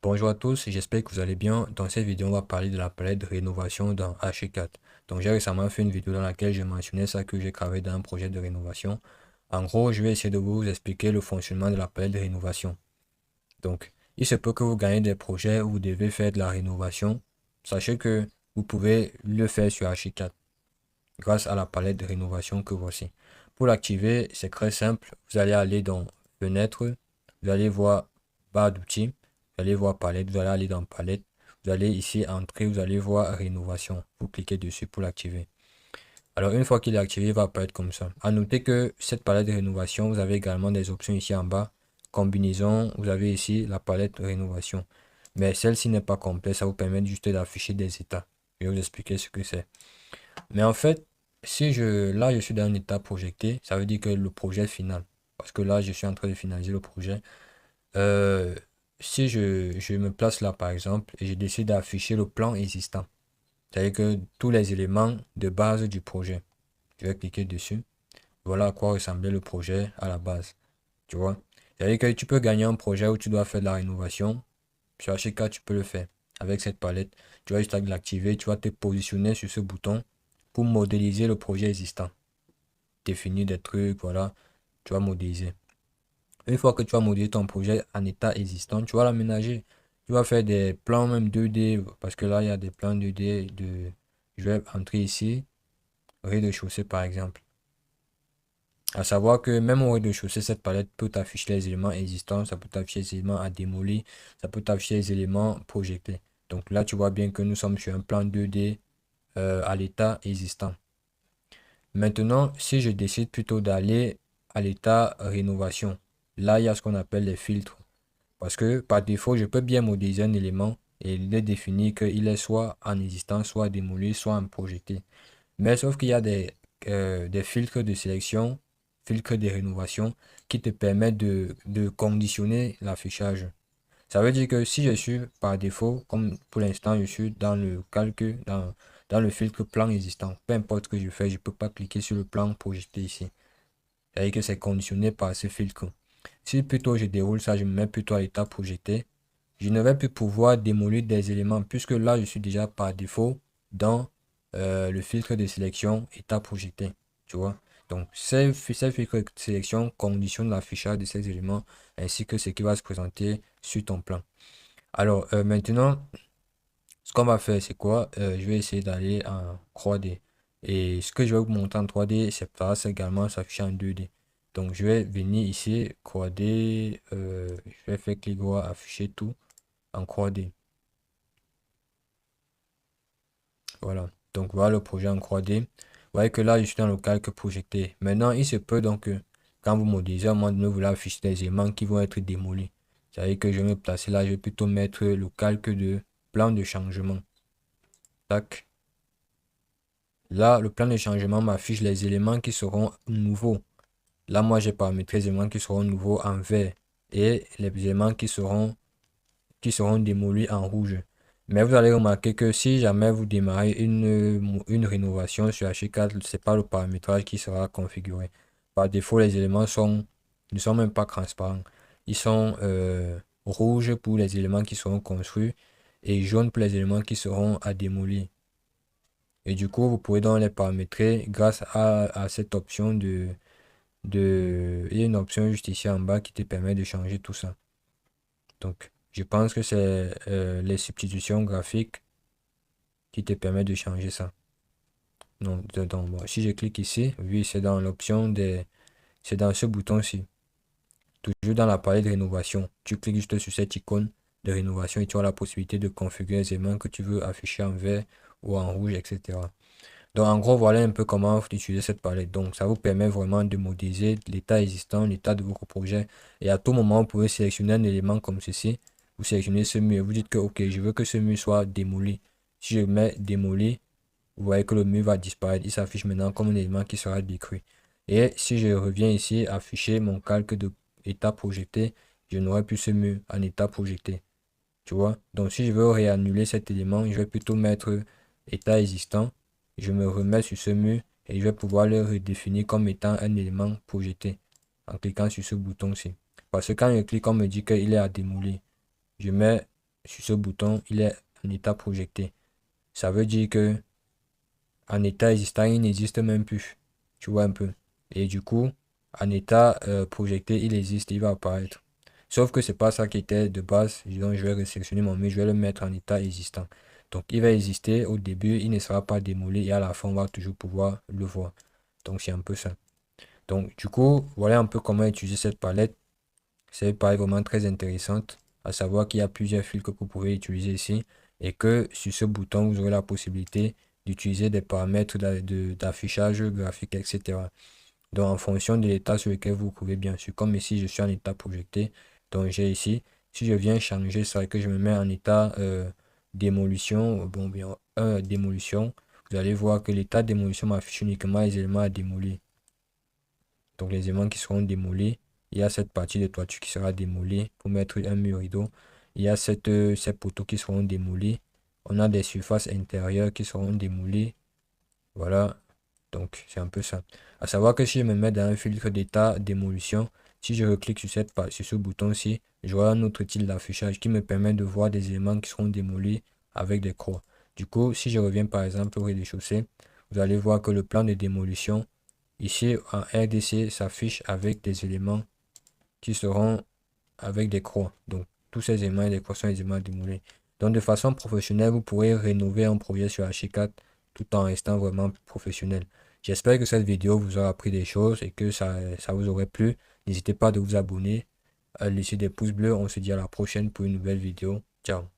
Bonjour à tous, j'espère que vous allez bien. Dans cette vidéo, on va parler de la palette de rénovation dans Archicad. Donc, j'ai récemment fait une vidéo dans laquelle j'ai mentionné ça que j'ai travaillé dans un projet de rénovation. En gros, je vais essayer de vous expliquer le fonctionnement de la palette de rénovation. Donc, il se peut que vous gagnez des projets où vous devez faire de la rénovation. Sachez que vous pouvez le faire sur Archicad grâce à la palette de rénovation que voici. Pour l'activer, c'est très simple. Vous allez aller dans Fenêtre, vous allez voir barre d'outils, vous allez voir palette, vous allez aller dans palette, vous allez ici entrer, vous allez voir rénovation. Vous cliquez dessus pour l'activer. Alors une fois qu'il est activé, il va apparaître comme ça. À noter que cette palette de rénovation, vous avez également des options ici en bas. Combinaison, vous avez ici la palette de rénovation. Mais celle-ci n'est pas complète, ça vous permet juste d'afficher des états. Je vais vous expliquer ce que c'est. Mais en fait, si là, je suis dans un état projeté, ça veut dire que le projet est final. Parce que là, je suis en train de finaliser le projet. Euh, si je me place là, par exemple, et je décide d'afficher le plan existant, c'est-à-dire que tous les éléments de base du projet, je vais cliquer dessus. Voilà à quoi ressemblait le projet à la base. Tu vois? C'est-à-dire que tu peux gagner un projet où tu dois faire de la rénovation. Sur HK, tu peux le faire avec cette palette. Tu vas juste l'activer, tu vas te positionner sur ce bouton pour modéliser le projet existant. Définir des trucs, voilà, tu vas modéliser. Une fois que tu vas modéliser ton projet en état existant, tu vas l'aménager. Tu vas faire des plans même 2D, parce que là, il y a des plans 2D de... Je vais entrer ici, rez-de-chaussée par exemple. À savoir que même au rez-de-chaussée, cette palette peut t'afficher les éléments existants, ça peut t'afficher les éléments à démolir, ça peut t'afficher les éléments projetés. Donc là, tu vois bien que nous sommes sur un plan 2D à l'état existant. Maintenant, si je décide plutôt d'aller à l'état rénovation, là, il y a ce qu'on appelle les filtres. Parce que par défaut, je peux bien modéliser un élément et il est défini qu'il est soit en existant, soit démoli, soit en projeté. Mais sauf qu'il y a des filtres de sélection, filtres de rénovation qui te permettent de conditionner l'affichage. Ça veut dire que si je suis par défaut, comme pour l'instant je suis dans le calcul, dans le filtre plan existant, peu importe ce que je fais, je ne peux pas cliquer sur le plan projeté ici. C'est-à-dire que c'est conditionné par ce filtre. Si plutôt je déroule ça, je me mets plutôt à l'état projeté, je ne vais plus pouvoir démolir des éléments puisque là je suis déjà par défaut dans le filtre de sélection état projeté. Tu vois? Donc ces filtres de sélection conditionnent l'affichage de ces éléments ainsi que ce qui va se présenter sur ton plan. Alors maintenant, ce qu'on va faire, c'est quoi? Je vais essayer d'aller en 3D. Et ce que je vais vous montrer en 3D, c'est également s'afficher en 2D. Donc je vais venir ici, 3D, je vais faire clic droit, afficher tout en 3D. Voilà. Donc voilà le projet en 3D. Vous voyez que là, je suis dans le calque projeté. Maintenant, il se peut donc que quand vous modélisez, à un moment donné, vous voulez afficher des éléments qui vont être démolis. C'est-à-dire que je vais me placer là, je vais plutôt mettre le calque de plan de changement. Tac. Là, le plan de changement m'affiche les éléments qui seront nouveaux. Là, moi, j'ai paramétré les éléments qui seront nouveaux en vert et les éléments qui seront démolis en rouge. Mais vous allez remarquer que si jamais vous démarrez une rénovation sur H4, ce n'est pas le paramétrage qui sera configuré. Par défaut, les éléments ne sont même pas transparents. Ils sont rouges pour les éléments qui seront construits et jaunes pour les éléments qui seront à démolir. Et du coup, vous pouvez donc les paramétrer grâce à cette option il y a une option juste ici en bas qui te permet de changer tout ça. Donc, je pense que c'est les substitutions graphiques qui te permettent de changer ça. Donc, bon, si je clique ici, oui, c'est dans l'option c'est dans ce bouton-ci. Toujours dans la palette de rénovation. Tu cliques juste sur cette icône de rénovation et tu as la possibilité de configurer les éléments que tu veux afficher en vert ou en rouge, etc. Donc en gros, voilà un peu comment utiliser cette palette. Donc ça vous permet vraiment de modéliser l'état existant, l'état de votre projet. Et à tout moment, vous pouvez sélectionner un élément comme ceci. Vous sélectionnez ce mur. Vous dites que ok, je veux que ce mur soit démoli. Si je mets démoli, vous voyez que le mur va disparaître. Il s'affiche maintenant comme un élément qui sera détruit. Et si je reviens ici, afficher mon calque de état projeté, je n'aurai plus ce mur en état projeté. Tu vois? Donc si je veux réannuler cet élément, je vais plutôt mettre état existant. Je me remets sur ce mur et je vais pouvoir le redéfinir comme étant un élément projeté en cliquant sur ce bouton-ci. Parce que quand je clique, on me dit qu'il est à démolir. Je mets sur ce bouton, il est en état projecté. Ça veut dire que en état existant, il n'existe même plus. Tu vois un peu. Et du coup, en état projeté, il existe, il va apparaître. Sauf que c'est pas ça qui était de base. Donc, je vais resélectionner mon mur, je vais le mettre en état existant. Donc, il va exister au début, il ne sera pas démoli et à la fin, on va toujours pouvoir le voir. Donc, c'est un peu ça. Donc, du coup, voilà un peu comment utiliser cette palette. C'est une palette vraiment très intéressante. À savoir qu'il y a plusieurs fils que vous pouvez utiliser ici et que sur ce bouton, vous aurez la possibilité d'utiliser des paramètres d'affichage graphique, etc. Donc, en fonction de l'état sur lequel vous pouvez, bien sûr, comme ici, je suis en état projecté. Donc, j'ai ici, si je viens changer ça et que je me mets en état démolition, bon, bien, démolition, vous allez voir que l'état démolition m'affiche uniquement les éléments à démolir. Donc, les éléments qui seront démolis, il y a cette partie de toiture qui sera démolie pour mettre un mur rideau. Il y a ces poteaux qui seront démolis. On a des surfaces intérieures qui seront démolies. Voilà. Donc, c'est un peu ça. À savoir que si je me mets dans un filtre d'état démolition, si je reclique sur sur ce bouton-ci, j'aurai un autre type d'affichage qui me permet de voir des éléments qui seront démolis avec des croix. Du coup, si je reviens par exemple au rez-de-chaussée, vous allez voir que le plan de démolition, ici en RDC, s'affiche avec des éléments qui seront avec des croix. Donc, tous ces éléments et des croix sont aisément démolis. Donc, de façon professionnelle, vous pourrez rénover un projet sur Archicad tout en restant vraiment professionnel. J'espère que cette vidéo vous aura appris des choses et que ça vous aurait plu. N'hésitez pas de vous abonner, à laisser des pouces bleus. On se dit à la prochaine pour une nouvelle vidéo. Ciao.